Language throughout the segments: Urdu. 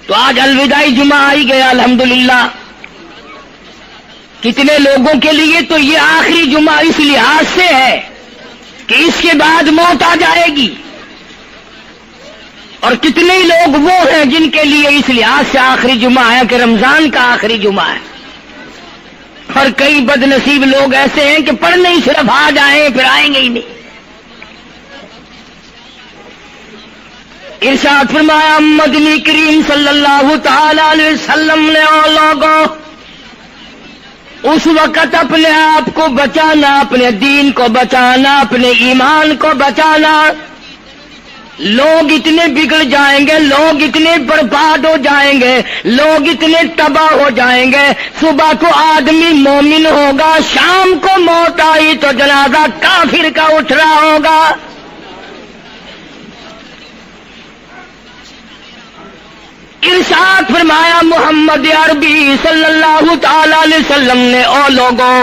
تو آج الوداعی جمعہ آئی گیا الحمدللہ. کتنے لوگوں کے لیے تو یہ آخری جمعہ اس لحاظ سے ہے کہ اس کے بعد موت آ جائے گی، اور کتنے لوگ وہ ہیں جن کے لیے اس لحاظ سے آخری جمعہ ہے کہ رمضان کا آخری جمعہ ہے. اور کئی بد نصیب لوگ ایسے ہیں کہ پڑھنے ہی صرف آ جائیں پھر آئیں گے ہی نہیں. ارشاد فرمایا مدنی کریم صلی اللہ تعالی علیہ وسلم نے لوگوں اس وقت اپنے آپ کو بچانا، اپنے دین کو بچانا، اپنے ایمان کو بچانا. لوگ اتنے بگڑ جائیں گے، لوگ اتنے برباد ہو جائیں گے، لوگ اتنے تباہ ہو جائیں گے. صبح کو آدمی مومن ہوگا، شام کو موت آئی تو جنازہ کافر کا اٹھ رہا ہوگا. ارشاد فرمایا محمد عربی صلی اللہ تعالی علیہ وسلم نے او لوگوں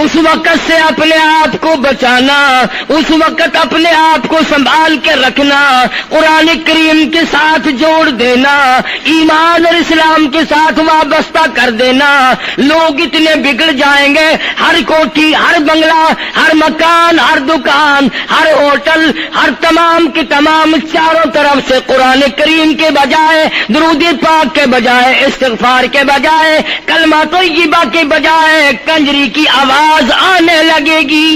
اس وقت سے اپنے آپ کو بچانا، اس وقت اپنے آپ کو سنبھال کے رکھنا، قرآن کریم کے ساتھ جوڑ دینا، ایمان اور اسلام کے ساتھ وابستہ کر دینا. لوگ اتنے بگڑ جائیں گے، ہر کوٹھی، ہر بنگلہ، ہر مکان، ہر دکان، ہر ہوٹل، ہر تمام کے تمام چاروں طرف سے قرآن کریم کے بجائے، درود پاک کے بجائے، استغفار کے بجائے، کلمہ طیبہ کے بجائے کنجری کی آواز آنے لگے گی.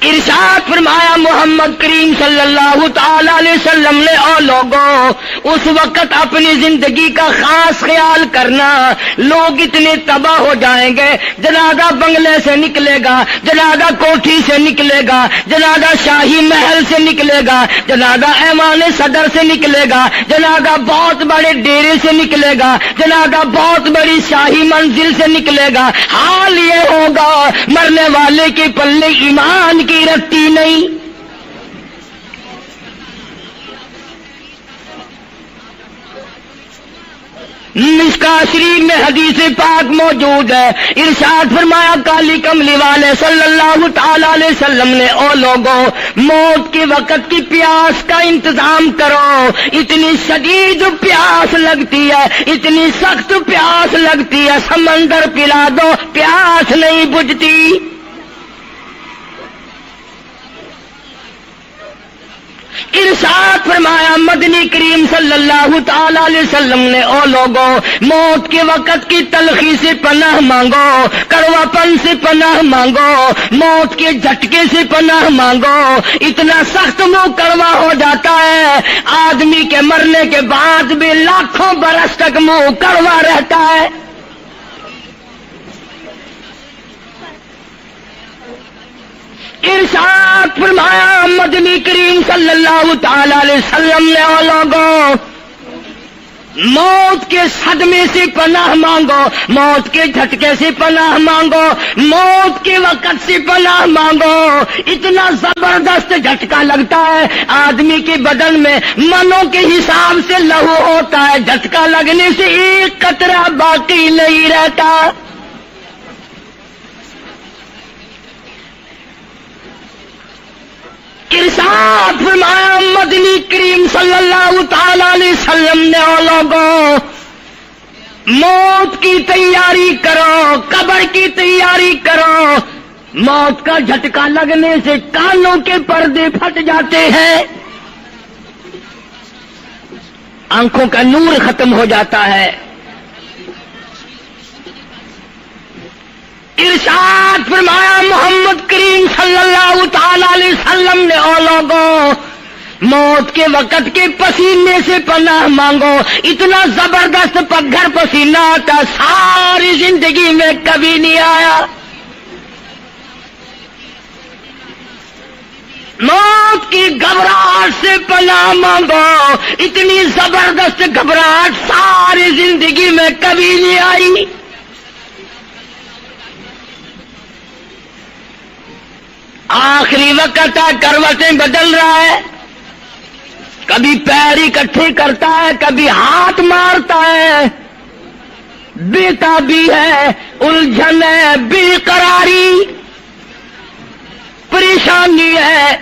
ارشاد فرمایا محمد کریم صلی اللہ تعالی علیہ وسلم نے او لوگوں اس وقت اپنی زندگی کا خاص خیال کرنا. لوگ اتنے تباہ ہو جائیں گے، جنازہ بنگلے سے نکلے گا، جنازہ کوٹھی سے نکلے گا، جنازہ شاہی محل سے نکلے گا، جنازہ ایوان صدر سے نکلے گا، جنازہ بہت بڑے ڈیرے سے نکلے گا، جنازہ بہت بڑی شاہی منزل سے نکلے گا. حال یہ ہوگا مرنے والے کے پلے ایمان کی رکھتی نہیں. مشکا شریف میں حدیث پاک موجود ہے. ارشاد فرمایا کالی کملی والے صلی اللہ تعالی علیہ وسلم نے او لوگوں موت کے وقت کی پیاس کا انتظام کرو. اتنی شدید پیاس لگتی ہے، اتنی سخت پیاس لگتی ہے، سمندر پلا دو پیاس نہیں بجھتی. ارشاد فرمایا مدنی کریم صلی اللہ تعالی علیہ وسلم نے او لوگوں موت کے وقت کی تلخی سے پناہ مانگو، کڑوا پن سے پناہ مانگو، موت کے جھٹکے سے پناہ مانگو. اتنا سخت منہ کڑوا ہو جاتا ہے، آدمی کے مرنے کے بعد بھی لاکھوں برس تک منہ کڑوا رہتا ہے. ارشاد فرمایا مدنی کریم صلی اللہ تعالی علیہ وسلم نے او لوگوں موت کے صدمے سے پناہ مانگو، موت کے جھٹکے سے پناہ مانگو، موت کے وقت سے پناہ مانگو. اتنا زبردست جھٹکا لگتا ہے، آدمی کے بدن میں منوں کے حساب سے لہو ہوتا ہے، جھٹکا لگنے سے ایک قطرہ باقی نہیں رہتا. ارشاد فرمایا مدنی کریم صلی اللہ تعالی علیہ وسلم نے او لوگوں موت کی تیاری کرو، قبر کی تیاری کرو. موت کا جھٹکا لگنے سے کانوں کے پردے پھٹ جاتے ہیں، آنکھوں کا نور ختم ہو جاتا ہے. ارشاد فرمایا محمد کریم صلی اللہ تعالی علیہ وسلم نے او لوگوں موت کے وقت کے پسینے سے پناہ مانگو. اتنا زبردست پگھر پسینہ آتا ساری زندگی میں کبھی نہیں آیا. موت کی گھبراہٹ سے پناہ مانگو، اتنی زبردست گھبراہٹ ساری زندگی میں کبھی نہیں آئی. آخری وقت ہے، کروٹیں بدل رہا ہے، کبھی پیر اکٹھے کرتا ہے، کبھی ہاتھ مارتا ہے، بے تابی ہے، الجھن ہے، بے قراری، جوانی ہے،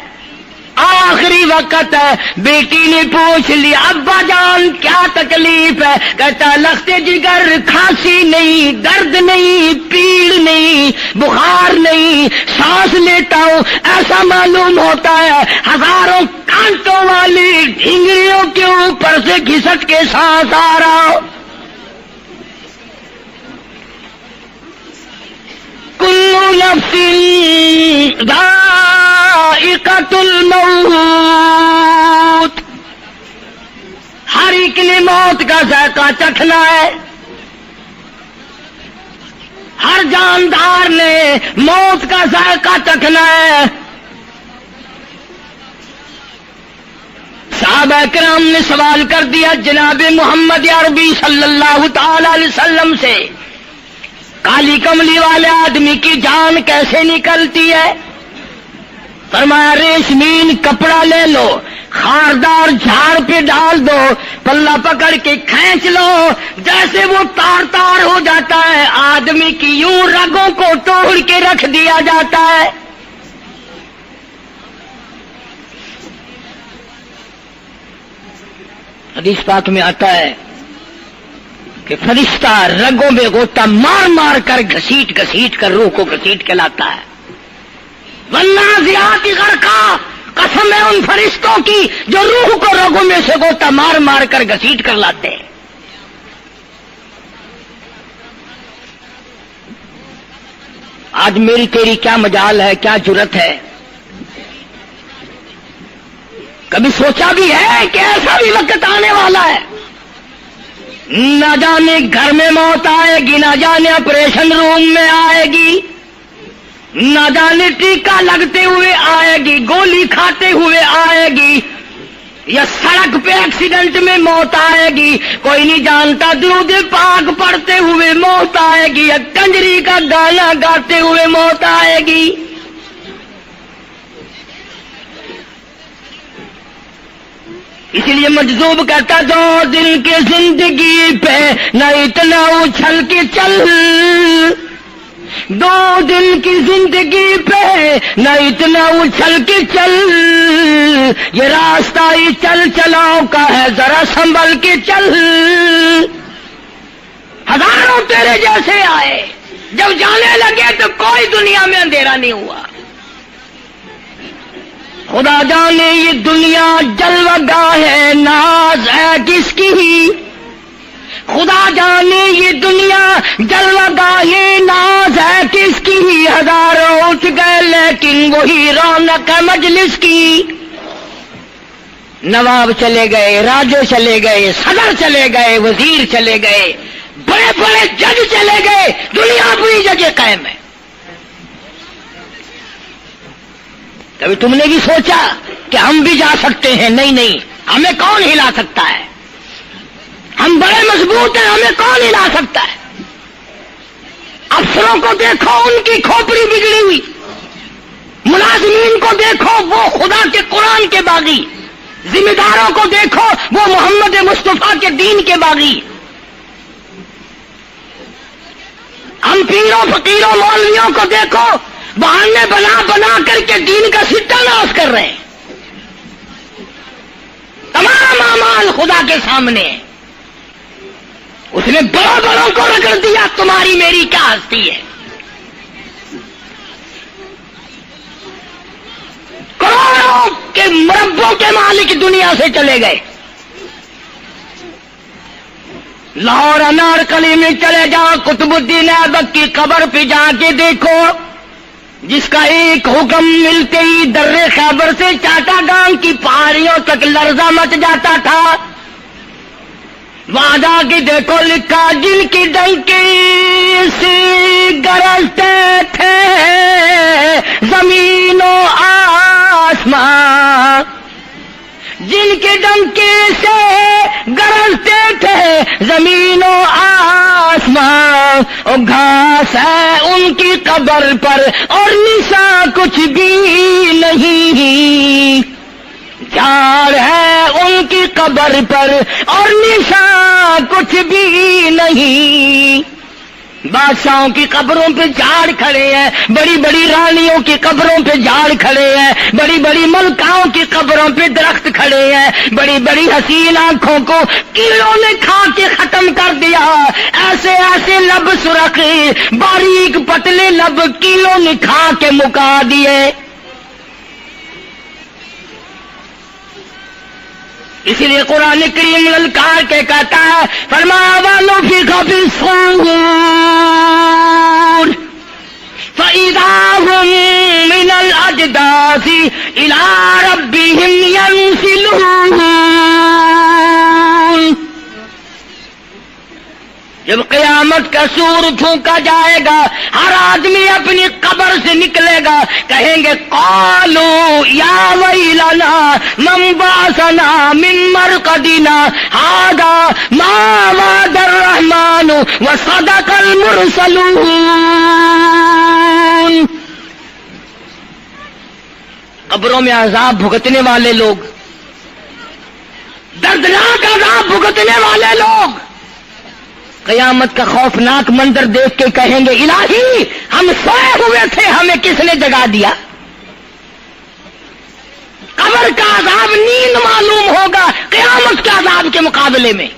آخری وقت ہے. بیٹی نے پوچھ لیا ابا جان کیا تکلیف ہے؟ کہتا لخت جگر، کھانسی نہیں، درد نہیں، پیڑ نہیں، بخار نہیں، سانس لیتا ہوں ایسا معلوم ہوتا ہے ہزاروں کانٹوں والی ڈھنگریوں کے اوپر سے گھسٹ کے سانس آ رہا ہو. کل نفس ذائقۃ الموت، ہر ایک نے موت کا ذائقہ چکھنا ہے، ہر جاندار نے موت کا ذائقہ چکھنا ہے. صحابہ کرام نے سوال کر دیا جناب محمد عربی صلی اللہ تعالی علیہ وسلم سے، کالی کملی والے آدمی کی جان کیسے نکلتی ہے؟ فرمایا ریشمین کپڑا لے لو، خاردار جھاڑ پہ ڈال دو، پلہ پکڑ کے کھینچ لو، جیسے وہ تار تار ہو جاتا ہے آدمی کی یوں رگوں کو توڑ کے رکھ دیا جاتا ہے. حدیث پاک میں آتا ہے کہ فرشتہ رگوں میں غوطہ مار مار کر گھسیٹ گھسیٹ کر روح کو گھسیٹ کے لاتا ہے. والنازعات غرقا، قسم ہے ان فرشتوں کی جو روح کو رگوں میں سے غوطہ مار مار کر گھسیٹ کر لاتے ہیں. آج میری تیری کیا مجال ہے، کیا جرت ہے؟ کبھی سوچا بھی ہے کہ ایسا بھی وقت آنے والا ہے، نہ جانے گھر میں موت آئے گی، نہ جانے آپریشن روم میں آئے گی، نہ جانے ٹیکہ لگتے ہوئے آئے گی، گولی کھاتے ہوئے آئے گی، یا سڑک پہ ایکسیڈنٹ میں موت آئے گی، کوئی نہیں جانتا. درود پاک پڑھتے ہوئے موت آئے گی، یا کنجری کا گانا گاتے ہوئے موت آئے گی. اس لیے مجذوب کہتا 2 دن کی زندگی پہ نہ اتنا اچھل کے چل، 2 دن کی زندگی پہ نہ اتنا اچھل کے چل، یہ راستہ ہی چل چلاؤ کا ہے ذرا سنبھل کے چل. ہزاروں تیرے جیسے آئے، جب جانے لگے تو کوئی دنیا میں اندھیرا نہیں ہوا. خدا جانے یہ دنیا جلوہ گاہ ہے، ناز ہے کس کی؟ خدا جانے یہ دنیا جلوہ گاہ ہے، ناز ہے کس کی؟ ہزاروں اٹھ گئے لیکن وہی رونق ہے مجلس کی. نواب چلے گئے، راجے چلے گئے، صدر چلے گئے، وزیر چلے گئے، بڑے بڑے جج چلے گئے، دنیا پوری جگہ قائم ہے. کبھی تم نے بھی سوچا کہ ہم بھی جا سکتے ہیں؟ نہیں، ہمیں کون ہلا سکتا ہے؟ ہم بڑے مضبوط ہیں، ہمیں کون ہلا سکتا ہے؟ افسروں کو دیکھو ان کی کھوپڑی بگڑی ہوئی، ملازمین کو دیکھو وہ خدا کے قرآن کے باغی، ذمہ داروں کو دیکھو وہ محمد مصطفیٰ کے دین کے باغی. ہم پیروں فقیروں مولویوں کو دیکھو بہانے بنا بنا کر کے دین کا سٹا ناش کر رہے ہیں. تمام اعمال خدا کے سامنے، اس نے بڑوں بڑوں کو رگڑ دیا، تمہاری میری کیا ہستی ہے؟ کروڑوں کے مربوں کے مالک دنیا سے چلے گئے. لاہور انارکلی میں چلے جاؤ، قطب الدین ایبک کی قبر پہ جا کے دیکھو، جس کا ایک حکم ملتے ہی در خیبر سے چاٹا گام کی پہاڑیوں تک لرزہ مچ جاتا تھا. وہاں جا کے دیکھو لکھا جن کی ڈنکی سے گرجتے تھے زمین و آسمان، جن کے ڈنکی سے گرجتے تھے زمین و آسمان، اور گھاس ہے ان کی قبر پر اور نشان کچھ بھی نہیں، جھاڑ ہے ان کی قبر پر اور نشان کچھ بھی نہیں. بادشاہوں کی قبروں پہ جھاڑ کھڑے ہیں، بڑی بڑی رانیوں کی قبروں پہ جھاڑ کھڑے ہیں، بڑی بڑی ملکاؤں کی قبروں پہ درخت کھڑے ہیں، بڑی بڑی حسین آنکھوں کو کیڑوں نے کھا کے ختم کر دیا، ایسے ایسے لب سرخ باریک پتلے لب کیڑوں نے کھا کے مکا دیے۔ اسی لیے قرآن کریم للکار کے کہتا ہے، فرمایا وَنُفِخَ فِي الصُّورِ فَإِذَا هُم مِّنَ الْأَجْدَاثِ إِلَىٰ رَبِّهِمْ يَنسِلُونَ۔ جب قیامت کا سور پھونکا جائے گا، ہر آدمی اپنی قبر سے نکلے گا، کہیں گے قالوا یا ویلنا من بعثنا من مرقدنا هذا ما وعد الرحمن وصدق المرسلون۔ قبروں میں عذاب بھگتنے والے لوگ، دردناک عذاب بھگتنے والے لوگ قیامت کا خوفناک منظر دیکھ کے کہیں گے الہی ہم سوئے ہوئے تھے، ہمیں کس نے جگا دیا؟ قبر کا عذاب نیند معلوم ہوگا قیامت کے عذاب کے مقابلے میں۔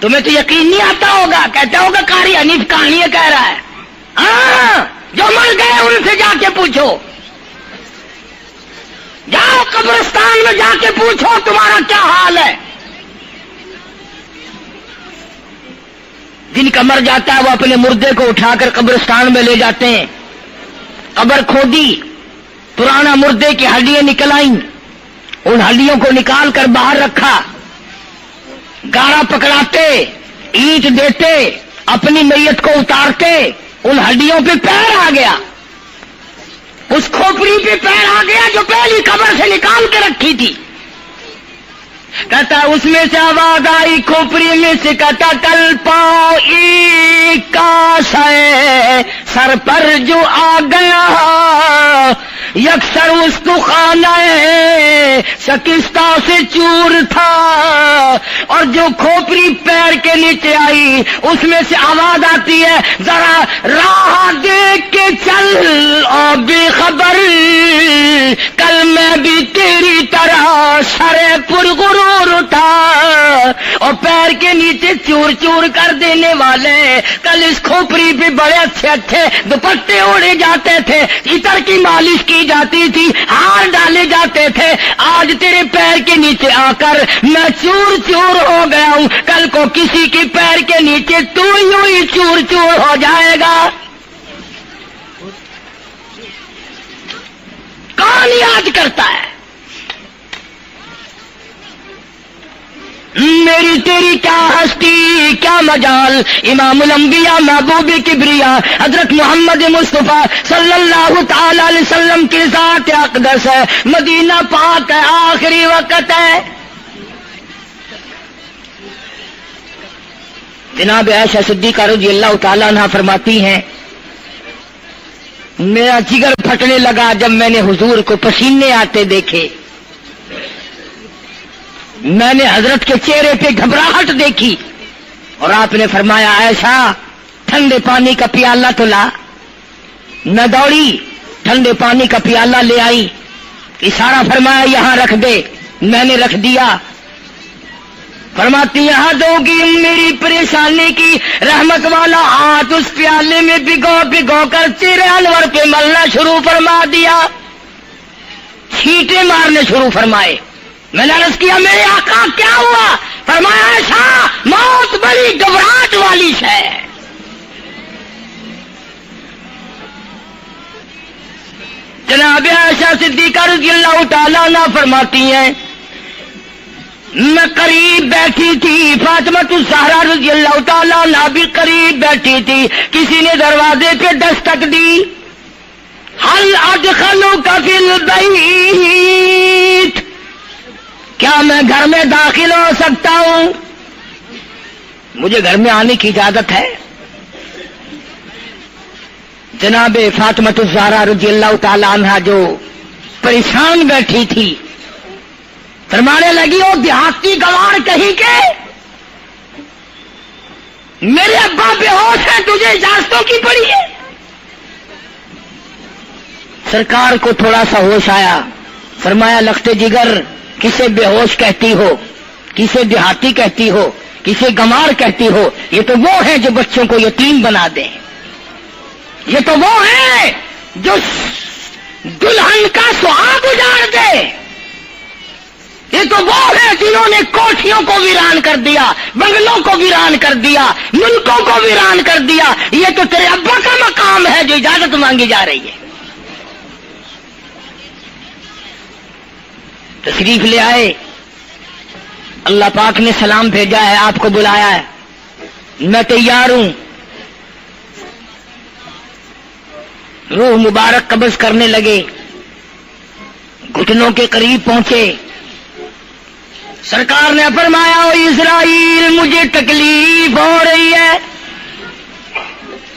تمہیں تو یقین نہیں آتا ہوگا، کہتا ہوگا قاری حنیف کہانیاں کہہ رہا ہے۔ ہاں، جو مر گئے ان سے جا کے پوچھو، جاؤ قبرستان میں جا کے پوچھو تمہارا کیا حال ہے۔ جن کا مر جاتا ہے وہ اپنے مردے کو اٹھا کر قبرستان میں لے جاتے ہیں، قبر کھودی، پرانا مردے کی ہڈیاں نکل آئیں، ان ہڈیوں کو نکال کر باہر رکھا، گارا پکڑاتے، اینٹ دیتے، اپنی میت کو اتارتے، ان ہڈیوں پہ پیر آ گیا، اس کھوپڑی پہ پیر آ گیا جو پہلی قبر سے نکال کے رکھی تھی۔ کہتا اس میں سے آواز آئی کھوپڑی میں سے، کہتا کل پاؤں ایک کاش ہے سر پر جو آ گیا، یکسر استخانہ شکستہ سے چور تھا، اور جو کھوپڑی پیر کے نیچے آئی اس میں سے آواز آتی ہے ذرا راہ دیکھ کے چل اور بے خبر، کل میں بھی تیری طرح شرے پرغرور تھا، اور پیر کے نیچے چور چور کر دینے والے، کل اس کھوپڑی پہ بڑے اچھے اچھے دوپٹے اوڑے جاتے تھے، عطر کی مالش کی جاتی تھی، ہار ڈالے جاتے تھے، آج تیرے پیر کے نیچے آ کر میں چور چور ہو گیا ہوں، کل کو کسی کے پیر کے نیچے تو یوں ہی چور چور ہو جائے گا۔ کون یاد کرتا ہے؟ میری تیری کیا ہستی کیا مجال، امام الانبیاء محبوب کبریا حضرت محمد مصطفیٰ صلی اللہ تعالی علیہ وسلم کی ذات اقدس ہے، مدینہ پاک ہے، آخری وقت ہے۔ جناب عائشہ صدیقہ رضی اللہ تعالیٰ عنہ فرماتی ہیں میرا جگر پھٹنے لگا جب میں نے حضور کو پسینے آتے دیکھے، میں نے حضرت کے چہرے پہ گھبراہٹ دیکھی، اور آپ نے فرمایا عائشہ ٹھنڈے پانی کا پیالہ تو لا۔ میں دوڑی، ٹھنڈے پانی کا پیالہ لے آئی، اشارہ فرمایا یہاں رکھ دے، میں نے رکھ دیا۔ فرماتی یہاں دو گی میری پریشانی کی رحمت والا ہاتھ اس پیالے میں بھگو بھگو کر چہرے انور پہ ملنا شروع فرما دیا، چھینٹے مارنے شروع فرمائے۔ میں نے عرض کیا میرے آقا کیا ہوا؟ فرمایا عائشہ موت بڑی گھبراہٹ والی ہے۔ جناب عائشہ صدیقہ رضی اللہ تعالیٰ عنہ فرماتی ہیں میں قریب بیٹھی تھی، فاطمہ الزہرا رضی اللہ تعالیٰ عنہ بھی قریب بیٹھی تھی، کسی نے دروازے پہ دستک دی، هل ادخلوک فی البیت، کیا میں گھر میں داخل ہو سکتا ہوں؟ مجھے گھر میں آنے کی اجازت ہے؟ جناب فاطمہ الزہرا رضی اللہ تعالی عنہا جو پریشان بیٹھی تھی فرمانے لگی وہ دیہاتی گوار کہیں کے میرے ابا بے ہوش ہیں، تجھے اجازتوں کی پڑی ہے؟ سرکار کو تھوڑا سا ہوش آیا، فرمایا لخت جگر کسے بے ہوش کہتی ہو، کسے دیہاتی کہتی ہو، کسے گمار کہتی ہو؟ یہ تو وہ ہیں جو بچوں کو یتیم بنا دیں، یہ تو وہ ہیں جو دلہن کا سہاگ اجاڑ دے، یہ تو وہ ہیں جنہوں نے کوٹھیوں کو ویران کر دیا، بنگلوں کو ویران کر دیا، ملکوں کو ویران کر دیا۔ یہ تو تیرے ابا کا مقام ہے جو اجازت مانگی جا رہی ہے۔ تشریف لے آئے، اللہ پاک نے سلام بھیجا ہے، آپ کو بلایا ہے، میں تیار ہوں۔ روح مبارک قبض کرنے لگے، گھٹنوں کے قریب پہنچے، سرکار نے فرمایا او اسرائیل مجھے تکلیف ہو رہی ہے۔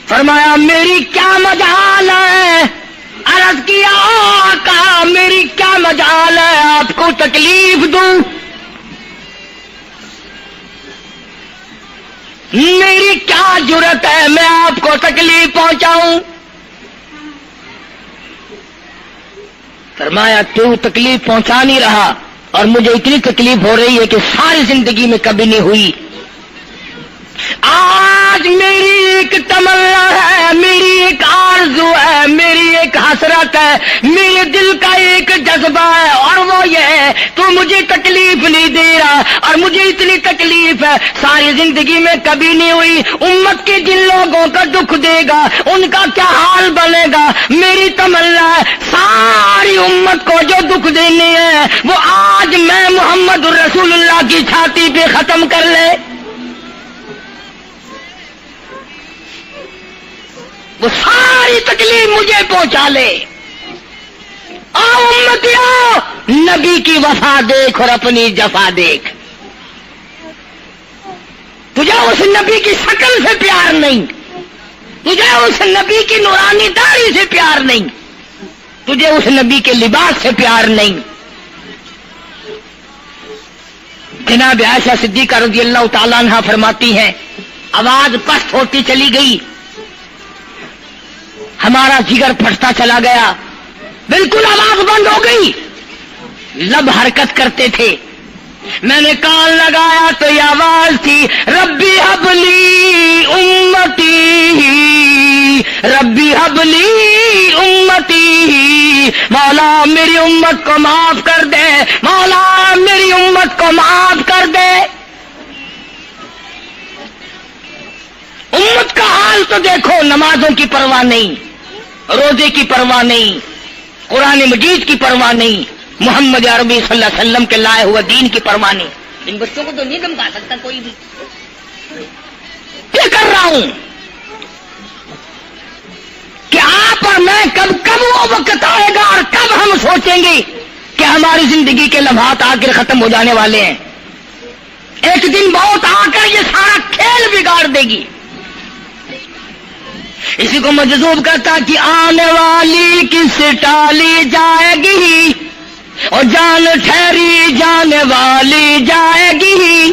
فرمایا میری کیا مجال ہے؟ عرض کیا آقا میری کیا مجال ہے آپ کو تکلیف دوں؟ میری کیا جرت ہے میں آپ کو تکلیف پہنچاؤں؟ فرمایا تو تکلیف پہنچا نہیں رہا اور مجھے اتنی تکلیف ہو رہی ہے کہ ساری زندگی میں کبھی نہیں ہوئی۔ آج میری ایک تمنا ہے، میری ایک آرزو ہے، میری ایک حسرت ہے، میرے دل کا ایک جذبہ ہے، اور وہ یہ ہے تو مجھے تکلیف نہیں دے رہا، اور مجھے اتنی تکلیف ہے ساری زندگی میں کبھی نہیں ہوئی۔ امت کے جن لوگوں کا دکھ دے گا ان کا کیا حال بنے گا؟ میری تمنا ہے ساری امت کو جو دکھ دینے ہیں وہ آج میں محمد رسول اللہ کی چھاتی پہ ختم کر لے، وہ ساری تکلیف مجھے پہنچا لے۔ آؤ امتیوں، نبی کی وفا دیکھ اور اپنی جفا دیکھ۔ تجھے اس نبی کی شکل سے پیار نہیں، تجھے اس نبی کی نورانی داڑھی سے پیار نہیں، تجھے اس نبی کے لباس سے پیار نہیں۔ جناب عائشہ صدیقہ رضی اللہ تعالیٰ عنہا فرماتی ہیں آواز پست ہوتی چلی گئی، ہمارا جگر پھٹتا چلا گیا، بالکل آواز بند ہو گئی، لب حرکت کرتے تھے۔ میں نے کان لگایا تو یہ آواز تھی ربی حبلی امتی، ربی حبلی امتی، مولا میری امت کو معاف کر دے، مولا میری امت کو معاف کر دے۔ امت کا حال تو دیکھو، نمازوں کی پرواہ نہیں، روزے کی پرواہ نہیں، قرآن مجید کی پرواہ نہیں، محمد عربی صلی اللہ علیہ وسلم کے لائے ہوئے دین کی پرواہ نہیں۔ ان بچوں کو تو نہیں دمکا سکتا کوئی بھی۔ کیا کر رہا ہوں کہ آپ اور میں کب وہ وقت آئے گا اور کب ہم سوچیں گے کہ ہماری زندگی کے لمحات آ کر ختم ہو جانے والے ہیں۔ ایک دن بہت آ کر یہ سارا کھیل بگاڑ دے گی۔ اسی کو مجذوب کرتا کہ آنے والی کس ٹالی جائے گی، اور جان ٹھہری جانے والی جائے گی،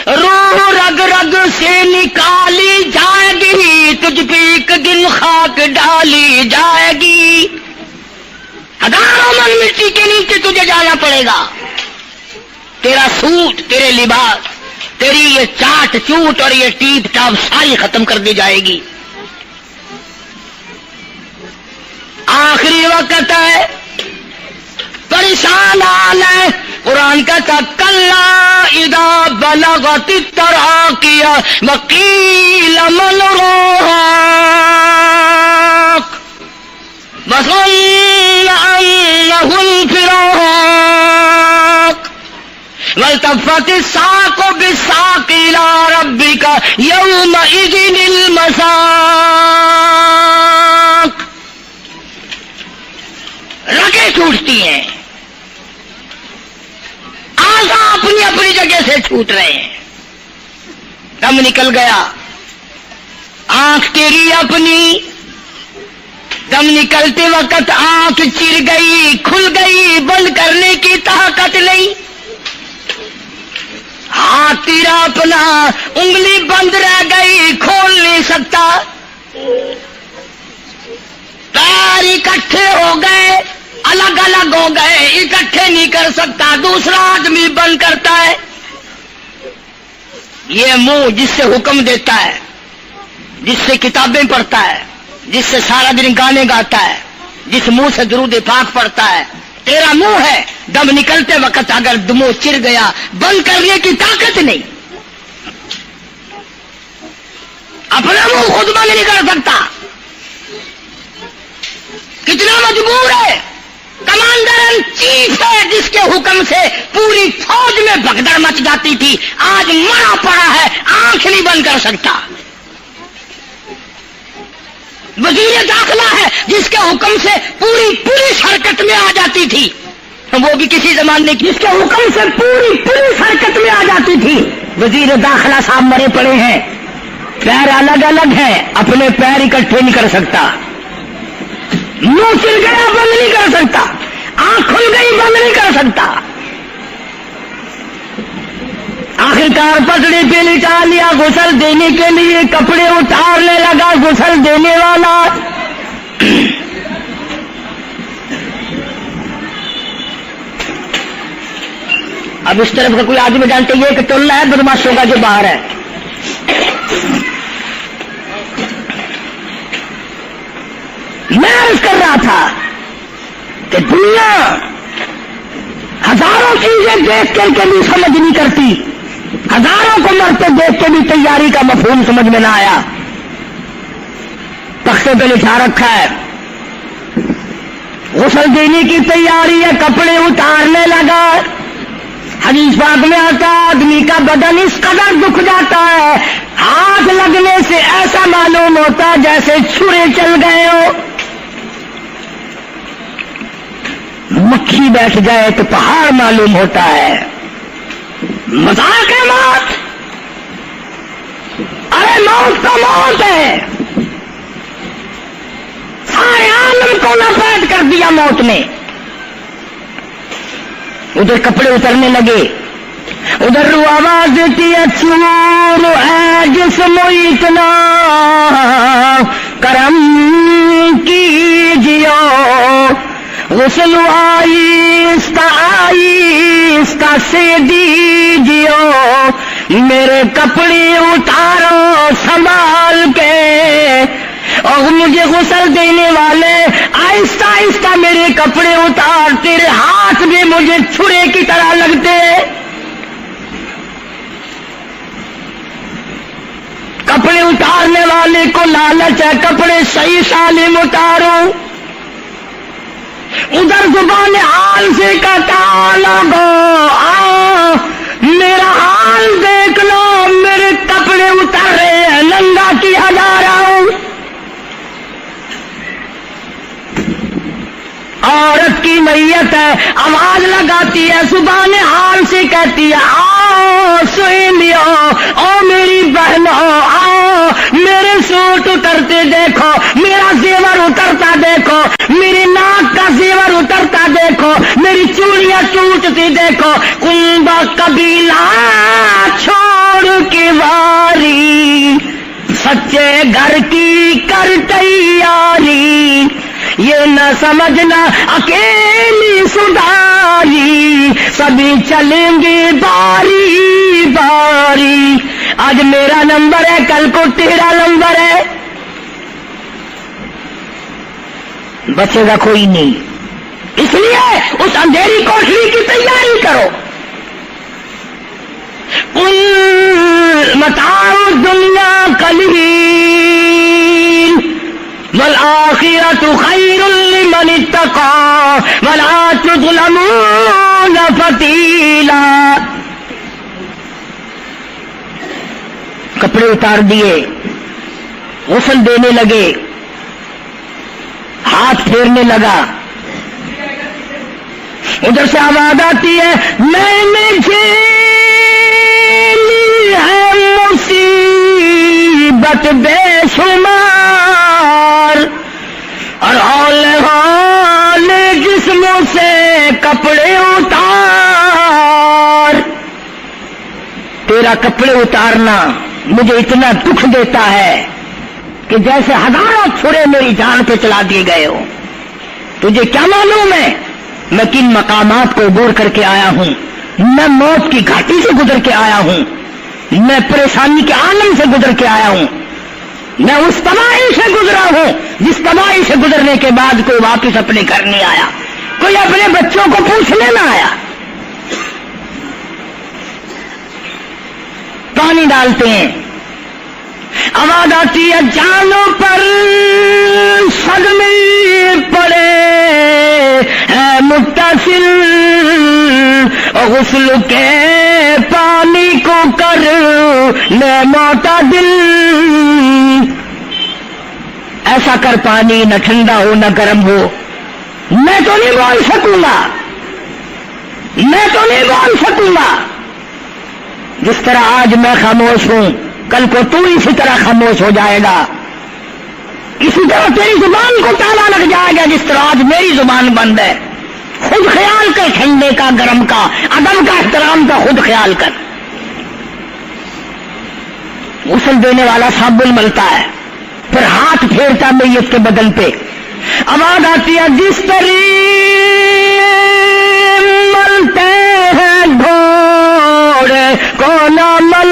روح رگ رگ سے نکالی جائے گی، تجھ پہ ایک دن خاک ڈالی جائے گی، ہزاروں من مٹی کے نیچے تجھے جانا پڑے گا۔ تیرا سوٹ، تیرے لباس، تیری یہ چاٹ چوٹ اور یہ ٹیپ ٹاپ ساری ختم کر دی جائے گی۔ آخری وقت ہے، پریشان حال ہے۔ قرآن کا کلا اذا بلغت التراقی وقیل من راق وظن انه الفراق والتفت الساق بالساق الى ربك يومئذ المساق۔ رگیں ٹوٹتی ہیں، آزا اپنی اپنی جگہ سے چھوٹ رہے ہیں، دم نکل گیا، آنکھ تیری اپنی، دم نکلتے وقت آنکھ چر گئی، کھل گئی، بند کرنے کی طاقت نہیں، ہاتھ تیرا اپنا انگلی بند رہ گئی کھول نہیں سکتا، پیر اکٹھے ہو گئے الگ الگ ہو گئے اکٹھے نہیں کر سکتا، دوسرا آدمی بند کرتا ہے۔ یہ منہ جس سے حکم دیتا ہے، جس سے کتابیں پڑھتا ہے، جس سے سارا دن گانے گاتا ہے، جس منہ سے درود پاک پڑھتا ہے، تیرا منہ ہے، دم نکلتے وقت اگر منہ چر گیا بند کرنے کی طاقت نہیں، اپنا منہ خود بند نہیں کر سکتا، کتنا مجبور ہے، کمانڈر ان چیف ہے جس کے حکم سے پوری فوج میں بھگدڑ مچ جاتی تھی، آج مرا پڑا ہے آنکھ نہیں بند کر سکتا۔ وزیر داخلہ ہے جس کے حکم سے پوری پولیس حرکت میں آ جاتی تھی، وہ بھی کسی زمانے کی، جس کے حکم سے پوری پولیس حرکت میں آ جاتی تھی، وزیر داخلہ صاحب مرے پڑے ہیں، پیر الگ الگ ہیں، اپنے پیر اکٹھے نہیں کر سکتا، منہ چل گیا بند نہیں کر سکتا، آنکھ کھل گئی بند نہیں کر سکتا، آخرکار پٹڑی پہ لٹا لیا، غسل دینے کے لیے کپڑے اتارنے لگا غسل دینے والا، اب اس طرف کا کوئی آدمی جانتے یہ کہ ٹولہ ہے بدماشوں کا جو باہر ہے، میں عرض کر رہا تھا کہ دنیا ہزاروں چیزیں دیکھ کر کے بھی سمجھ نہیں کرتی، ہزاروں کو مرتے دیکھ کے بھی تیاری کا مفہوم سمجھ میں نہ آیا، تختے پہ لکھا رکھا ہے غسل دینے کی تیاری ہے، کپڑے اتارنے لگا، حدیث پاک میں آتا آدمی کا بدن اس قدر دکھ جاتا ہے، ہاتھ لگنے سے ایسا معلوم ہوتا جیسے چھرے چل گئے ہو، مکھی بیٹھ جائے تو پہاڑ معلوم ہوتا ہے، مذاق ہے موت، ارے موت تو موت ہے، سارے عالم کو لپیٹ کر دیا موت نے۔ ادھر کپڑے اترنے لگے، ادھر رو آواز دیتی ہے چور ہے جسم اتنا کرم کیجیو، غسل آہستہ آہستہ سے دیجیو، میرے کپڑے اتارو سنبھال کے، اور مجھے غسل دینے والے آہستہ آہستہ میرے کپڑے اتار، تیرے ہاتھ بھی مجھے چھرے کی طرح لگتے، کپڑے اتارنے والے کو لالچ ہے کپڑے صحیح سالم اتارو، ادھر زبان حال سے کہتا لوگو آؤ میرا حال دیکھ لو، میرے کپڑے اتر رہے ہیں، ننگا کیا جا رہا ہوں، عورت کی میت ہے، آواز لگاتی ہے، زبان حال سے کہتی ہے آؤ سہیلیو، او میری بہنوں آؤ، میرے سوٹ اترتے دیکھو، میرا زیور اترتا دیکھو، میری ناک کا زیور اترتا دیکھو، میری چوڑیاں ٹوٹتی دیکھو، کنبا قبیلہ چھوڑ کے واری، سچے گھر کی کر تیاری، یہ نہ سمجھنا اکیلی سدھاری، سبھی چلیں گے باری باری، آج میرا نمبر ہے کل کو تیرا نمبر ہے، بچے گا کوئی نہیں، اس لیے اس اندھیری کوٹری کی تیاری کرو، متاع الدنیا قلیل والآخرۃ خیر لمن اتقى ولا تظلمون فتیلا، کپڑے اتار دیے، غسل دینے لگے، ہاتھ پھیرنے لگا، ادھر سے آواز آتی ہے میں نے جھیلی ہے مصیبت بے شمار، اور ہولے ہولے جسموں سے کپڑے اتار، تیرا کپڑے اتارنا مجھے اتنا دکھ دیتا ہے کہ جیسے ہزاروں چھرے میری جان پہ چلا دیے گئے ہو. تجھے کیا معلوم ہے میں کن مقامات کو عبور کر کے آیا ہوں؟ میں موت کی گھاٹی سے گزر کے آیا ہوں، میں پریشانی کے عالم سے گزر کے آیا ہوں، میں اس تباہی سے گزرا ہوں جس تباہی سے گزرنے کے بعد کوئی واپس اپنے گھر نہیں آیا، کوئی اپنے بچوں کو پوچھنے نہ آیا. پانی ڈالتے ہیں، آواز آتی ہے جانوں پر صدمے پڑے ہے متصل، غسل کے پانی کو کر لے معتدل. ایسا کر پانی نہ ٹھنڈا ہو نہ گرم ہو. میں تو نہیں بول سکوں گا، میں تو نہیں بول سکوں گا. جس طرح آج میں خاموش ہوں کل کو تو اسی طرح خاموش ہو جائے گا، اسی طرح تیری زبان کو تالا لگ جائے گا جس طرح آج میری زبان بند ہے. خود خیال کر، ٹھنڈے کا گرم کا ادب کا احترام کا خود خیال کر. غسل دینے والا صابن ملتا ہے پھر ہاتھ پھیرتا میت کے بدن پہ. آواز آتی ہے جس طریق ملتے ہیں گھوڑے کو نہ مل،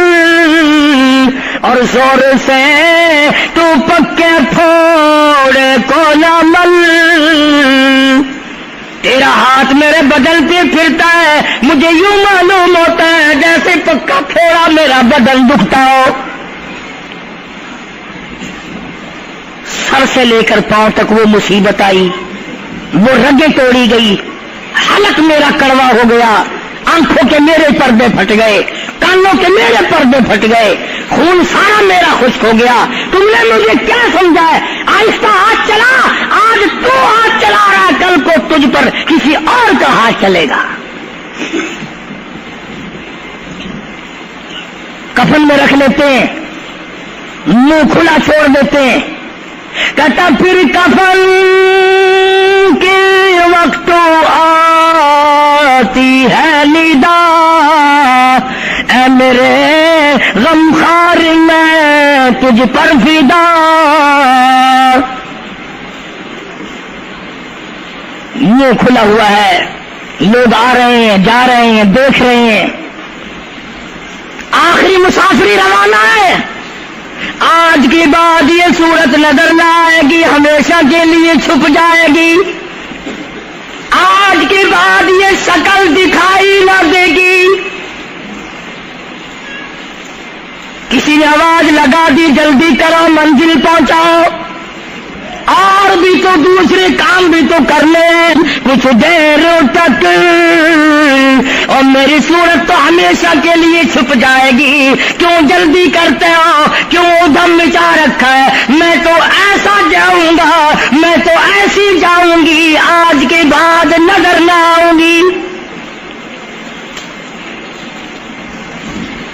اور زور سے تو پکے پھوڑے کو نہ مل. تیرا ہاتھ میرے بدن پہ پھرتا ہے، مجھے یوں معلوم ہوتا ہے جیسے پکا پھوڑا میرا بدن دکھتا ہو. سر سے لے کر پاؤں تک وہ مصیبت آئی، وہ رگیں توڑی گئی، حلق میرا کڑوا ہو گیا، آنکھوں کے میرے پردے پھٹ گئے، کانوں کے میرے پردے پھٹ گئے، خون سارا میرا خشک ہو گیا. تم نے مجھے کیا سمجھا ہے؟ آہستہ ہاتھ چلا، آج تو ہاتھ چلا رہا ہے، کل کو تجھ پر کسی اور کا ہاتھ چلے گا. کفن میں رکھ لیتے ہیں، منہ کھلا چھوڑ دیتے ہیں. کہتا پھر کفن کے وقت آتی ہے ندا، اے میرے غمخوار میں تجھ پر فدا. منہ کھلا ہوا ہے، لوگ آ رہے ہیں جا رہے ہیں دیکھ رہے ہیں. آخری مسافری روانہ ہے. آج کے بعد یہ صورت نظر نہ آئے گی، ہمیشہ کے لیے چھپ جائے گی. آج کے بعد یہ شکل دکھائی نہ دے گی. کسی نے آواز لگا دی جلدی کرو منزل پہنچاؤ، اور بھی تو دوسرے کام بھی تو کرنے ہیں کچھ دیر تک، اور میری صورت تو ہمیشہ کے لیے چھپ جائے گی. کیوں جلدی کرتے ہو؟ کیوں دم مچا رکھا ہے؟ میں تو ایسا جاؤں گا، میں تو ایسی جاؤں گی، آج کے بعد نظر نہ آؤں گی.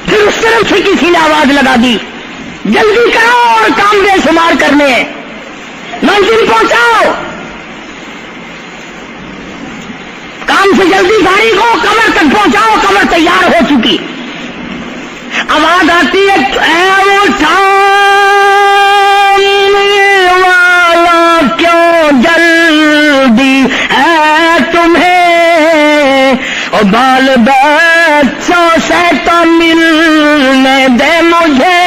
پھر اس طرف سے کسی نے آواز لگا دی جلدی کرو اور کام بے شمار کرنے ہیں، منزل پہنچاؤ، کام سے جلدی فارغ ہو، قبر تک پہنچاؤ، قبر تیار ہو چکی. آواز آتی ہے اے اٹھانے والا کیوں جلدی ہے تمہیں، اور بال بچوں سے تو ملنے دے مجھے.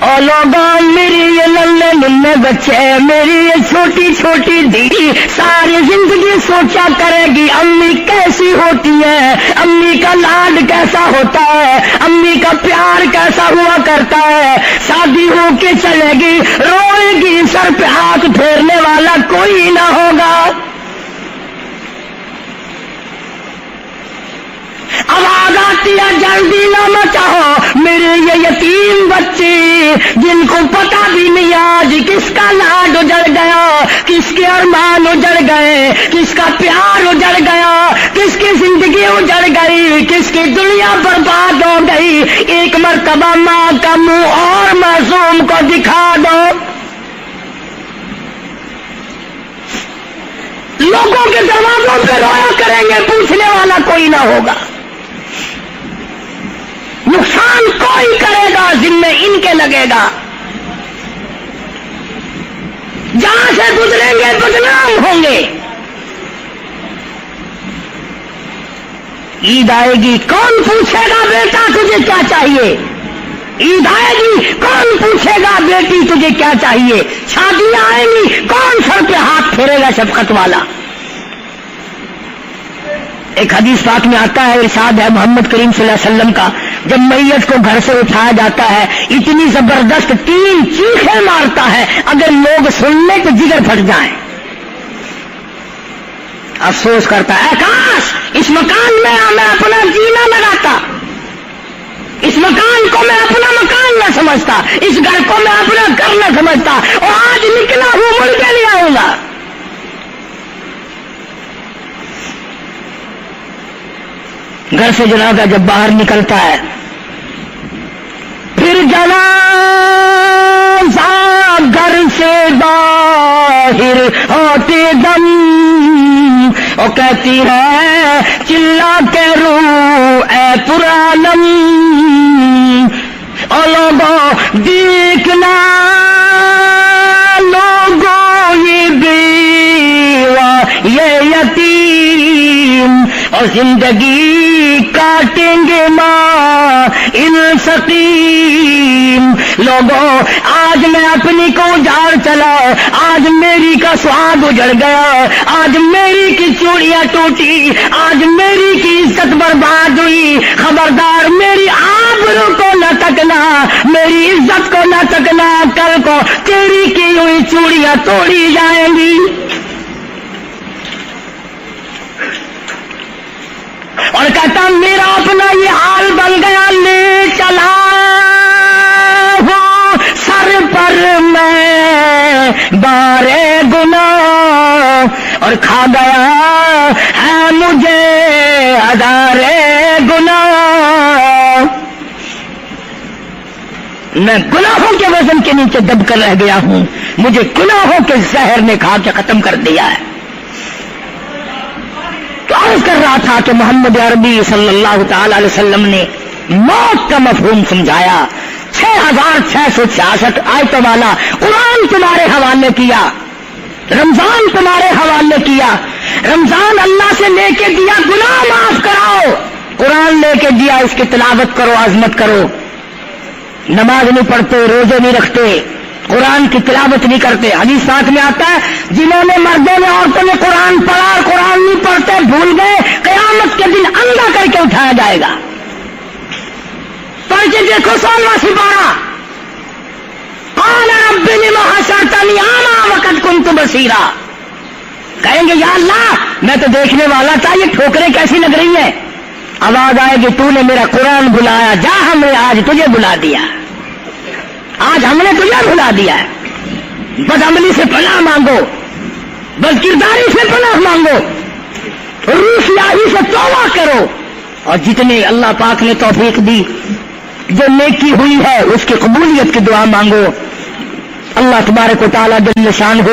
اور لوگوں میری یہ ننھے ننھے بچے، میری یہ چھوٹی چھوٹی دھی ساری زندگی سوچا کرے گی امی کیسی ہوتی ہے، امی کا لاڈ کیسا ہوتا ہے، امی کا پیار کیسا ہوا کرتا ہے. شادی ہو کے چلے گی، روئے گی، سر پہ ہاتھ پھیرنے والا کوئی نہ ہوگا. آواز آتی ہے جلدی نہ مچاؤ، میرے یہ یتیم بچے جن کو پتہ بھی نہیں آج کس کا لاڈ اجڑ گیا، کس کے ارمان اجڑ گئے، کس کا پیار اجڑ گیا، کس کی زندگی اجڑ گئی، کس کی دنیا برباد ہو گئی. ایک مرتبہ ماں کا منہ اور معصوم کو دکھا دو. لوگوں کے دروازوں پہ رویا کریں گے، پوچھنے والا کوئی نہ ہوگا. نقصان کوئی کرے گا ذمہ ان کے لگے گا، جہاں سے گزریں گے بدنام ہوں گے۔ عید آئے گی کون پوچھے گا بیٹا تجھے کیا چاہیے؟ عید آئے گی کون پوچھے گا بیٹی تجھے کیا چاہیے؟ شادیاں آئیں گی کون سر پہ ہاتھ پھیرے گا شفقت والا؟ ایک حدیث پاک میں آتا ہے، ارشاد ہے محمد کریم صلی اللہ علیہ وسلم کا، جب میت کو گھر سے اٹھایا جاتا ہے اتنی زبردست 3 چیخیں مارتا ہے، اگر لوگ سن لیں تو جگر پھٹ جائیں۔ افسوس کرتا ہے، کاش اس مکان میں میں اپنا جینا لگاتا، اس مکان کو میں اپنا مکان نہ سمجھتا، اس گھر کو میں اپنا گھر نہ سمجھتا، اور آج نکلا ہوں مڑ کے نہیں آؤں گا۔ گھر سے جنازہ جب باہر نکلتا ہے، پھر جنازہ گھر سے باہر ہوتے دم وہ کہتی ہے چلا کے رو اے پرانم، او لوگوں دیکھنا لوگوں یہ بیوہ یہ یتیم، اور زندگی کاٹیں گے ماں ان سقیم۔ لوگوں آج میں اپنی کو اجاڑ چلا، آج میری کا سواد اجڑ گیا، آج میری کی چوڑیاں ٹوٹی، آج میری کی عزت برباد ہوئی، خبردار میری آبرو کو نہ تکنا، میری عزت کو نہ تکنا، کل کو تیری کی ہوئی چوڑیاں توڑی جائیں گی۔ اور کہتا میرا اپنا یہ حال بن گیا، لے چلا ہوں سر پر میں بارے گناہ، اور کھا گیا ہے مجھے ہزارے گناہ، میں گناہوں کے وزن کے نیچے دب کر رہ گیا ہوں، مجھے گناہوں کے زہر نے کھا کے ختم کر دیا ہے۔ تو عرض کر رہا تھا کہ محمد عربی صلی اللہ تعالی علیہ وسلم نے موت کا مفہوم سمجھایا، 6666 آیتوں والا قرآن تمہارے حوالے کیا، رمضان تمہارے حوالے کیا، رمضان اللہ سے لے کے دیا گناہ معاف کراؤ، قرآن لے کے دیا اس کی تلاوت کرو، عظمت کرو، نماز نہیں پڑھتے، روزے نہیں رکھتے، قرآن کی تلاوت نہیں کرتے۔ حدیث ساتھ میں آتا ہے جنہوں نے مردوں نے عورتوں نے قرآن پڑھا اور قرآن نہیں پڑھتے بھول گئے، قیامت کے دن اندھا کر کے اٹھایا جائے گا۔ پڑھ کے دیکھو 16واں سپارہ، قال رب لم حشرتنی اعمی وقد كنت بصیرا، کہیں گے یا اللہ میں تو دیکھنے والا تھا، یہ ٹھوکریں کیسی لگ رہی ہیں؟ آواز آئے گی تو نے میرا قرآن بلایا، جا ہم نے آج تجھے بلا دیا، آج ہم نے تجھے بلا دیا ہے۔ بدعملی سے پناہ مانگو، بدکرداری سے پناہ مانگو، روسیاہی سے توبہ کرو، اور جتنے اللہ پاک نے توفیق دی جو نیکی ہوئی ہے اس کی قبولیت کی دعا مانگو۔ اللہ تبارک و تعالیٰ جل شانہ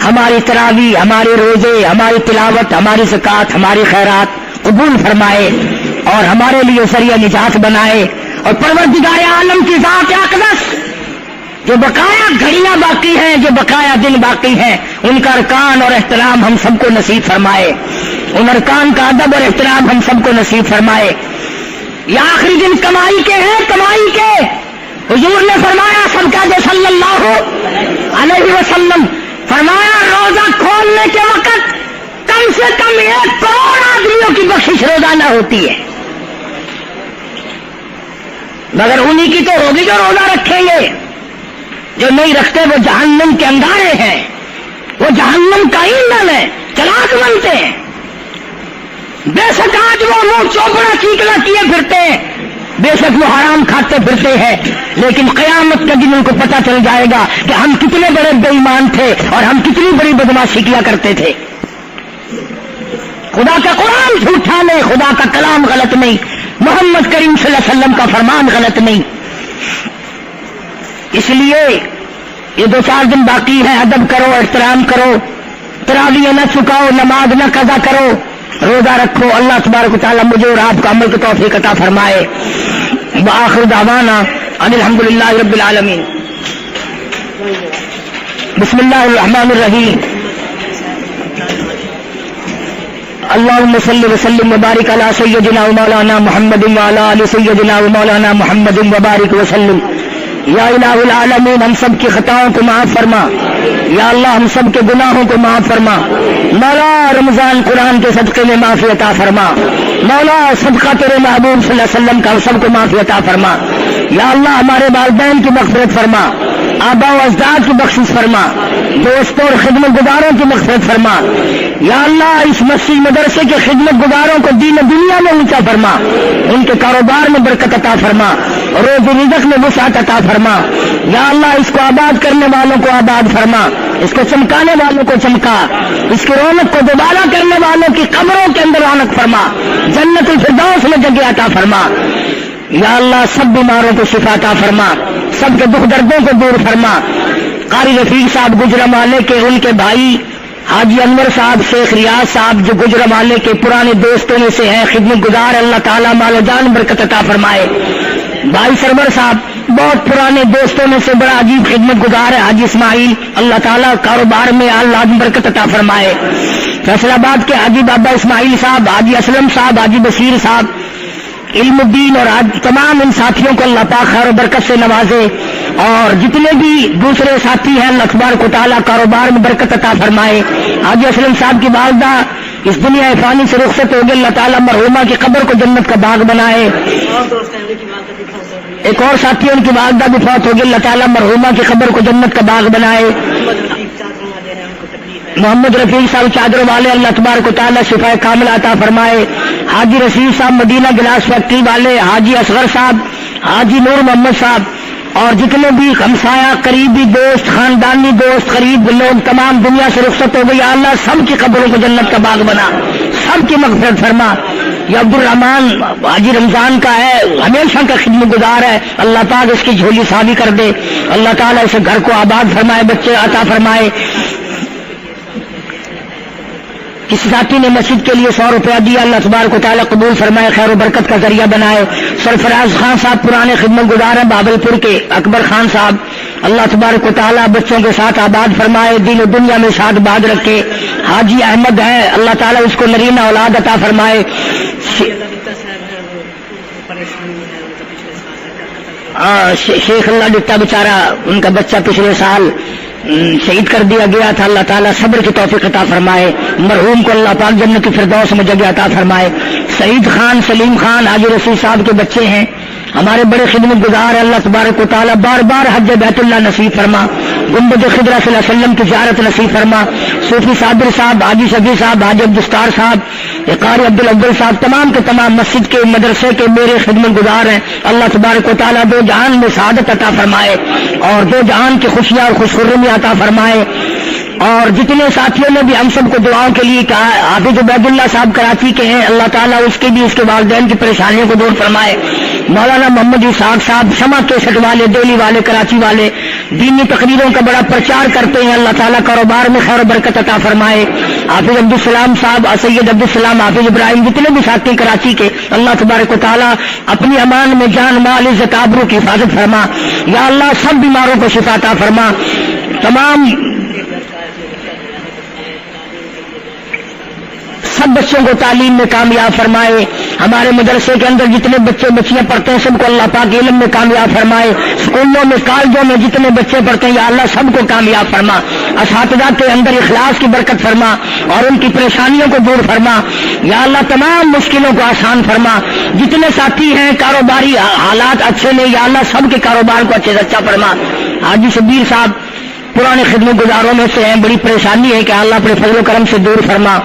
ہماری تراویح، ہمارے روزے، ہماری تلاوت، ہماری زکوٰۃ، ہماری خیرات قبول فرمائے اور ہمارے لیے ذریعہ نجات بنائے، اور پروردگار عالم کی ذات اقدس جو بقایا گھڑیاں باقی ہیں، جو بقایا دن باقی ہیں، ان کا ارکان اور احترام ہم سب کو نصیب فرمائے، ان ارکان کا ادب اور احترام ہم سب کو نصیب فرمائے۔ یہ آخری دن کمائی کے ہیں، کمائی کے حضور نے فرمایا صدقہ جو صلی اللہ علیہ وسلم فرمایا روزہ کھولنے کے وقت کم سے کم 1 کروڑ آدمیوں کی بخشش روزانہ ہوتی ہے، مگر انہی کی تو ہوگی جو روزہ رکھیں گے، جو نہیں رکھتے وہ جہنم کے انگارے ہیں، وہ جہنم کا ایندھن ہے، چراغ بنتے ہیں۔ بے شک آج وہ منہ چوپڑا چیکنا کیے پھرتے ہیں، بے شک وہ حرام کھاتے پھرتے ہیں، لیکن قیامت کے دن ان کو پتہ چل جائے گا کہ ہم کتنے بڑے بے ایمان تھے اور ہم کتنی بڑی بدماشی کیا کرتے تھے۔ خدا کا قرآن جھوٹا نہیں، خدا کا کلام غلط نہیں، محمد کریم صلی اللہ علیہ وسلم کا فرمان غلط نہیں۔ اس لیے یہ 2-4 دن باقی ہے، ادب کرو، احترام کرو، تراویح نہ چکاؤ، نماز نہ قضا کرو، روزہ رکھو۔ اللہ تبارک و تعالیٰ مجھے اور آپ کو عمل کی توفیق عطا فرمائے۔ وآخر دعوانا ان الحمدللہ رب العالمین. بسم اللہ الرحمن الرحیم. اللهم صل وسلم وبارك على سيدنا ومولانا محمد وعلى آل سيدنا ومولانا محمد وبارك وسلم. یا الہ العالمین ہم سب کی خطاؤں کو معاف فرما. یا اللہ ہم سب کے گناہوں کو معاف فرما. مولا رمضان قرآن کے صدقے میں معافی عطا فرما. مولا صدقہ تیرے محبوب صلی اللہ علیہ وسلم کا ہم سب کو معافی عطا فرما. یا اللہ ہمارے والدین کی مغفرت فرما. آبا و اجداد کی بخشش فرما. دوستوں اور خدمت گزاروں کی مغفرت فرما. یا اللہ اس مسجد مدرسے کے خدمت گزاروں کو دین و دنیا میں اونچا فرما. ان کے کاروبار میں برکت عطا فرما. روزی رزق میں وسعت عطا فرما. یا اللہ اس کو آباد کرنے والوں کو آباد فرما. اس کو چمکانے والوں کو چمکا. اس کی رونق کو دوبارہ کرنے والوں کی قبروں کے اندر رونق فرما. جنت الفردوس میں جگہ عطا فرما. یا اللہ سب بیماروں کو شفا عطا فرما. سب کے دکھ دردوں کو دور فرما. قاری رفیق صاحب گجرانوالے کے ان کے بھائی حاجی انور صاحب شیخ ریاض صاحب جو گجرانوالے کے پرانے دوستوں میں سے ہیں, خدمت گزار, اللہ تعالیٰ مال و جان برکت عطا فرمائے. بھائی سرور صاحب بہت پرانے دوستوں میں سے بڑا عجیب خدمت گزار ہے حاجی اسماعیل, اللہ تعالیٰ کاروبار میں اللہ برکت عطا فرمائے. فیصل آباد کے حاجی بابا اسماعیل صاحب, حاجی اسلم صاحب, حاجی بشیر صاحب, علم الدین اور تمام ان ساتھیوں کو اللہ پاک خیر و برکت سے نوازے. اور جتنے بھی دوسرے ساتھی ہیں اللہ تبارک و تعالیٰ کاروبار میں برکت عطا فرمائے. حاجی اسلم صاحب کی والدہ اس دنیا فانی سے رخصت ہو گئی, اللہ تعالیٰ مرحومہ کی قبر کو جنت کا باغ بنائے. ایک اور ساتھی ان کی والدہ بھی فوت ہو گئی, اللہ تعالیٰ مرحومہ کی قبر کو جنت کا باغ بنائے. محمد رفیق صاحب چادر والے, اللہ تبارک و تعالیٰ شفا کاملہ عطا فرمائے. حاجی رشید صاحب مدینہ گلاس فیکٹری والے, حاجی اصغر صاحب, حاجی نور محمد صاحب اور جتنے بھی ہمسایہ قریبی دوست خاندانی دوست قریب لوگ تمام دنیا سے رخصت ہو گئی. اللہ سب کی قبروں کو جنت کا باغ بنا, سب کی مغفرت فرما. یہ عبد الرحمان حاجی رمضان کا ہے, ہمیشہ کا خدمت گزار ہے, اللہ پاک اس کی جھولی صافی کر دے. اللہ تعالیٰ اسے گھر کو آباد فرمائے, بچے عطا فرمائے. کسی ساتھی نے مسجد کے لیے 100 روپیہ دیا, اللہ تبارک و تعالیٰ قبول فرمائے, خیر و برکت کا ذریعہ بنائے. سرفراز خان صاحب پرانے خدمت گزار ہیں بابلپور کے, اکبر خان صاحب, اللہ تبارک و تعالیٰ بچوں کے ساتھ آباد فرمائے, دین و دنیا میں ساتھ باد رکھے. حاجی احمد ہے, اللہ تعالیٰ اس کو نرینہ اولاد عطا فرمائے. شیخ اللہ ڈٹا بیچارہ, ان کا بچہ پچھلے سال شہید کر دیا گیا تھا, اللہ تعالیٰ صبر کی توفیق عطا فرمائے. مرحوم کو اللہ پاک جنت کی فردوس میں جگہ عطا فرمائے. سعید خان, سلیم خان, حاجی رشید صاحب کے بچے ہیں, ہمارے بڑے خدمت گزار ہیں, اللہ تبارک و تعالیٰ بار بار حج بیت اللہ نصیب فرما. گنبد خضرا صلی اللہ علیہ وسلم کی زیارت نصیب فرما. صوفی صابر صاحب, حاجی شفیع صاحب, حاجی عبدالستار صاحب, قاری عبدالاول صاحب, تمام کے تمام مسجد کے مدرسے کے میرے خدمت گزار ہیں. اللہ تبارک و تعالیٰ دو جہان میں سعادت عطا فرمائے اور دو جہان کی خوشیاں اور خوشخرمی عطا فرمائے. اور جتنے ساتھیوں نے بھی ہم سب کو دعاؤں کے لیے کہا, حافظ عبید اللہ صاحب کراچی کے ہیں, اللہ تعالیٰ اس کے بھی اس کے والدین کی پریشانیوں کو دور فرمائے. مولانا محمد اسحاق صاحب شمع کیسٹ والے, دہلی والے, کراچی والے, دینی تقریروں کا بڑا پرچار کرتے ہیں, اللہ تعالیٰ کاروبار میں خیر و برکت عطا فرمائے. حافظ عبدالسلام صاحب, سید عبدالسلام, حافظ ابراہیم, جتنے بھی ساتھی کراچی کے, اللہ تبارک و تعالیٰ اپنی امان میں جان مال عزت آبرو کی حفاظت فرما. یا اللہ سب بیماروں کو شفا عطا فرما. تمام سب بچوں کو تعلیم میں کامیاب فرمائے. ہمارے مدرسے کے اندر جتنے بچے بچیاں پڑھتے ہیں سب کو اللہ پاک علم میں کامیاب فرمائے. اسکولوں میں کالجوں میں جتنے بچے پڑھتے ہیں یا اللہ سب کو کامیاب فرما. اساتذہ کے اندر اخلاص کی برکت فرما اور ان کی پریشانیوں کو دور فرما. یا اللہ تمام مشکلوں کو آسان فرما. جتنے ساتھی ہیں کاروباری حالات اچھے نہیں, یا اللہ سب کے کاروبار کو اچھے سے اچھا فرما. حاجی شبیر صاحب پرانے خدمت گزاروں میں سے ہیں, بڑی پریشانی ہے کہ اللہ اپنے فضل و کرم سے دور فرما.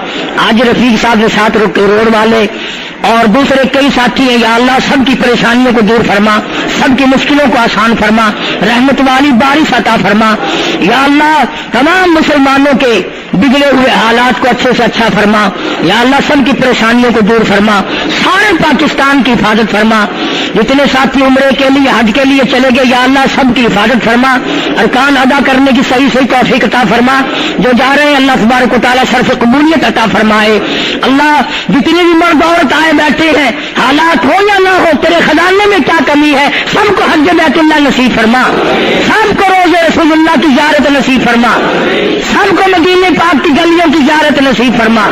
آج رفیق صاحب کے ساتھ روڈ والے اور دوسرے کئی ساتھی ہیں, یا اللہ سب کی پریشانیوں کو دور فرما, سب کی مشکلوں کو آسان فرما, رحمت والی بارش عطا فرما. یا اللہ تمام مسلمانوں کے بگڑے ہوئے حالات کو اچھے سے اچھا فرما. یا اللہ سب کی پریشانیوں کو دور فرما, سارے پاکستان کی حفاظت فرما. جتنے ساتھی عمرے کے لیے حج کے لیے چلے گئے یا اللہ سب کی حفاظت فرما، ارکان ادا کرنے کی صحیح صحیح توفیق عطا فرما، جو جا رہے ہیں اللہ تبارک و تعالیٰ شرف قبولیت عطا فرمائے۔ اللہ جتنے بھی مرد عورت آئے بیٹھے ہیں، حالات ہو یا نہ ہو، تیرے خزانے میں کیا کمی ہے، سب کو حج بیت اللہ نصیب فرما، سب کو روز رسول اللہ کی زیارت نصیب فرما، سب کو مدینے پاک کی گلیوں کی زیارت نصیب فرما۔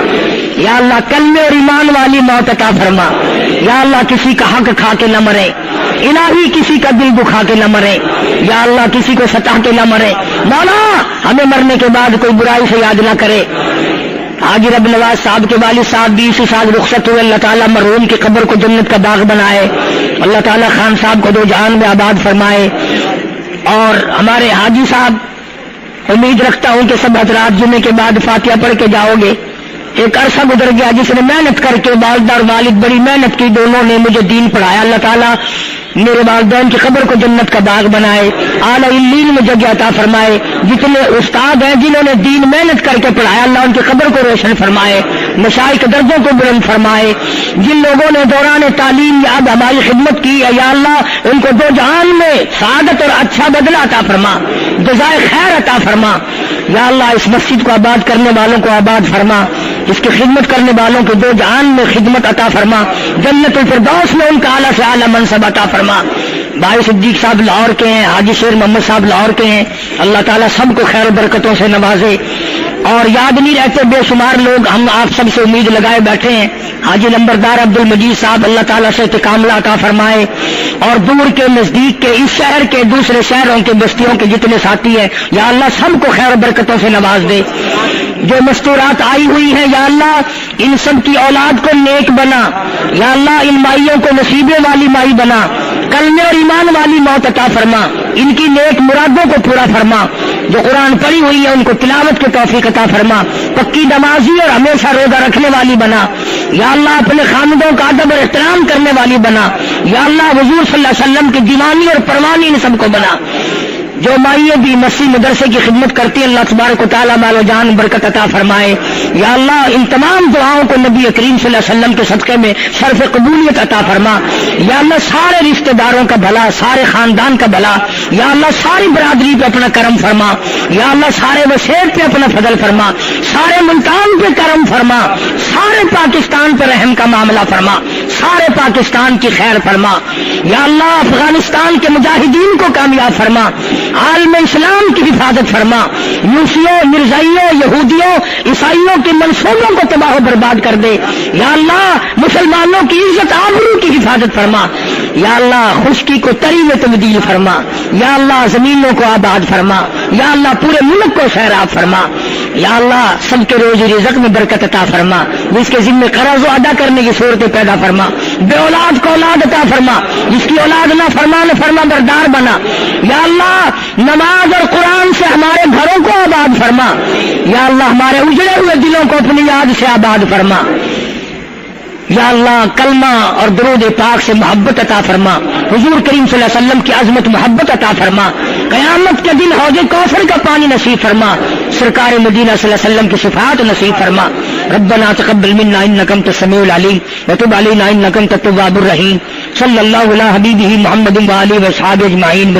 یا اللہ کلمے اور ایمان والی موت عطا فرما۔ یا اللہ کسی کا حق کھا کے نہ مرے، الہی کسی کا دل دکھا کے نہ مرے، یا اللہ کسی کو ستا کے نہ مرے، مولا ہمیں مرنے کے بعد کوئی برائی سے یاد نہ کرے۔ حاجی رب نواز صاحب کے والد صاحب 20 سال رخصت ہوئے، اللہ تعالیٰ مرحوم کی قبر کو جنت کا باغ بنائے، اللہ تعالیٰ خان صاحب کو دو جہان میں آباد فرمائے۔ اور ہمارے حاجی صاحب امید رکھتا ہوں کہ سب حضرات جمعے کے بعد فاتحہ پڑھ کے جاؤ گے۔ ایک عرصہ گزر گیا جس نے محنت کر کے، والدہ اور والد بڑی محنت کی، دونوں نے مجھے دین پڑھایا، اللہ تعالیٰ میرے والدین کی قبر کو جنت کا باغ بنائے، اعلیٰ علیین میں جگہ عطا فرمائے۔ جتنے استاد ہیں جنہوں نے دین محنت کر کے پڑھایا، اللہ ان کی قبر کو روشن فرمائے، مشائخ درجوں کو بلند فرمائے۔ جن لوگوں نے دوران تعلیم یاب ہماری خدمت کی ہے یا اللہ ان کو دو جہان میں سعادت اور اچھا بدلہ عطا فرما، جزائے خیر عطا فرما۔ یا اللہ اس مسجد کو آباد کرنے والوں کو آباد فرما، اس کی خدمت کرنے والوں کو دو جہان میں خدمت عطا فرما، جنت الفردوس میں ان کا اعلیٰ سے اعلیٰ منصب عطا فرما۔ بھائی صدیق صاحب لاہور کے ہیں، حاجی شیر محمد صاحب لاہور کے ہیں، اللہ تعالیٰ سب کو خیر و برکتوں سے نوازے۔ اور یاد نہیں رہتے بے شمار لوگ، ہم آپ سب سے امید لگائے بیٹھے ہیں۔ حاجی نمبردار عبد المجید صاحب اللہ تعالیٰ سے تکاملہ عطا فرمائے، اور دور کے نزدیک کے اس شہر کے دوسرے شہروں کے بستیوں کے جتنے ساتھی ہیں یا اللہ سب کو خیر و برکتوں سے نواز دے۔ جو مستورات آئی ہوئی ہیں یا اللہ ان سب کی اولاد کو نیک بنا، یا اللہ ان مائیوں کو نصیبے والی مائی بنا، کلمے اور ایمان والی موت عطا فرما، ان کی نیک مرادوں کو پورا فرما۔ جو قرآن پڑھی ہوئی ہے ان کو تلاوت کی توفیق عطا فرما، پکی نمازی اور ہمیشہ روزہ رکھنے والی بنا، یا اللہ اپنے خاندوں کا ادب اور احترام کرنے والی بنا، یا اللہ حضور صلی اللہ علیہ وسلم کی دیوانی اور پروانی ان سب کو بنا۔ جو مائیں بھی مسیح مدرسے کی خدمت کرتی ہیں اللہ تبارک و تعالیٰ مال و جان برکت عطا فرمائے۔ یا اللہ ان تمام دعاؤں کو نبی کریم صلی اللہ علیہ وسلم کے صدقے میں شرف قبولیت عطا فرما۔ یا اللہ سارے رشتہ داروں کا بھلا، سارے خاندان کا بھلا، یا اللہ ساری برادری پہ اپنا کرم فرما، یا اللہ سارے وسیع پہ اپنا فضل فرما، سارے ملتان پہ کرم فرما، سارے پاکستان پہ رحم کا معاملہ فرما، سارے پاکستان کی خیر فرما۔ یا اللہ افغانستان کے مجاہدین کو کامیاب فرما، عالم اسلام کی حفاظت فرما، یوسیوں، مرزائیوں، یہودیوں، عیسائیوں کے منصوبوں کو تباہ و برباد کر دے۔ یا اللہ مسلمانوں کی عزت آبرو کی حفاظت فرما، یا اللہ خشکی کو تری میں تبدیل فرما، یا اللہ زمینوں کو آباد فرما، یا اللہ پورے ملک کو سیراب فرما، یا اللہ سب کے روزی رزق میں برکت عطا فرما، جس کے ذمہ قرض و ادا کرنے کی صورتیں پیدا فرما، بے اولاد کو اولاد عطا فرما، جس کی اولاد نہ فرما بردار بنا۔ یا اللہ نماز اور قرآن سے ہمارے گھروں کو آباد فرما، یا اللہ ہمارے اجڑے ہوئے دلوں کو اپنی یاد سے آباد فرما۔ یا اللہ کلمہ اور درود پاک سے محبت عطا فرما، حضور کریم صلی اللہ علیہ وسلم کی عظمت محبت عطا فرما، قیامت کے دن حوض کوثر کا پانی نصیب فرما، سرکار مدینہ صلی اللہ علیہ وسلم کی صفات نصیب فرما۔ ربنا تقبل منا انک انت السمیع العلیم وتب علینا انک انت التواب الرحیم۔ صلی اللہ علی حبیبہ محمد و آلہ و صحابہ اجمعین۔